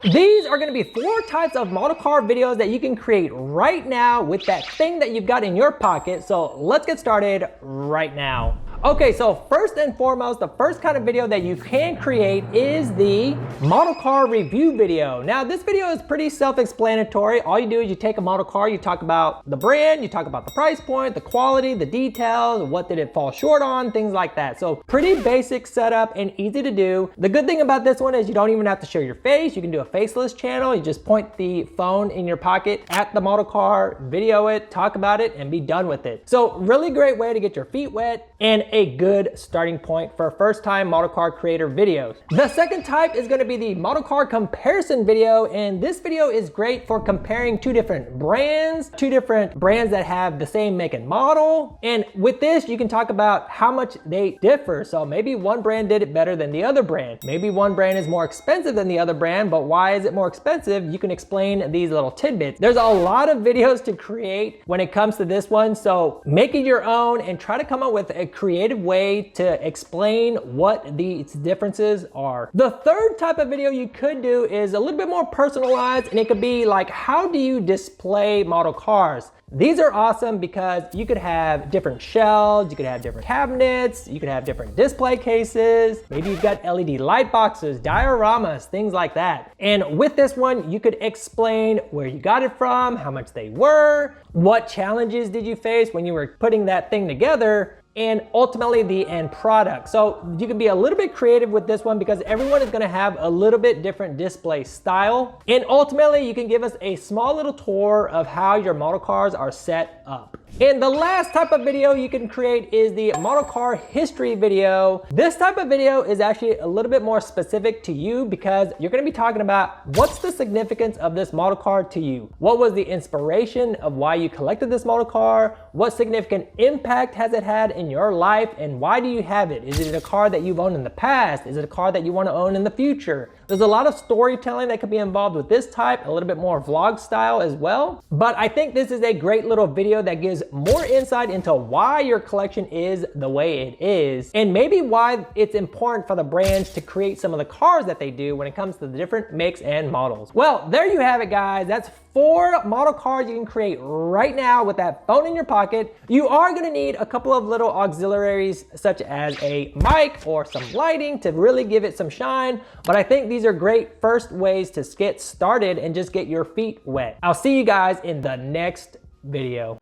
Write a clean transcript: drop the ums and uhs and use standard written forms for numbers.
These are gonna be 4 types of model car videos that you can create right now with that thing that you've got in your pocket. So let's get started right now. Okay, so first and foremost, the first kind of video that you can create is the model car review video. Now, this video is pretty self-explanatory. All you do is you take a model car, you talk about the brand, you talk about the price point, the quality, the details, what did it fall short on, things like that. So pretty basic setup and easy to do. The good thing about this one is you don't even have to show your face. You can do a faceless channel. You just point the phone in your pocket at the model car, video it, talk about it, and be done with it. So really great way to get your feet wet and a good starting point for first time model car creator videos. The second type is going to be the model car comparison video, and this video is great for comparing two different brands that have the same make and model. And with this, you can talk about how much they differ. So maybe one brand did it better than the other brand. Maybe one brand is more expensive than the other brand, but why is it more expensive? You can explain these little tidbits. There's a lot of videos to create when it comes to this one, so make it your own and try to come up with a creative way to explain what these differences are. The third type of video you could do is a little bit more personalized, and it could be like, how do you display model cars? These are awesome because you could have different shelves, you could have different cabinets, you could have different display cases. Maybe you've got LED light boxes, dioramas, things like that. And with this one, you could explain where you got it from, how much they were, what challenges did you face when you were putting that thing together, and ultimately the end product. So you can be a little bit creative with this one because everyone is gonna have a little bit different display style. And ultimately you can give us a small little tour of how your model cars are set up. And the last type of video you can create is the model car history video. This type of video is actually a little bit more specific to you because you're gonna be talking about what's the significance of this model car to you? What was the inspiration of why you collected this model car? What significant impact has it had in your life, and why do you have it? Is it a car that you've owned in the past? Is it a car that you want to own in the future? There's a lot of storytelling that could be involved with this type, a little bit more vlog style as well. But I think this is a great little video that gives more insight into why your collection is the way it is, and maybe why it's important for the brands to create some of the cars that they do when it comes to the different makes and models. Well, there you have it, guys. That's 4 model cars you can create right now with that phone in your pocket. You are gonna need a couple of little auxiliaries such as a mic or some lighting to really give it some shine, but I think these are great first ways to get started and just get your feet wet. I'll see you guys in the next video.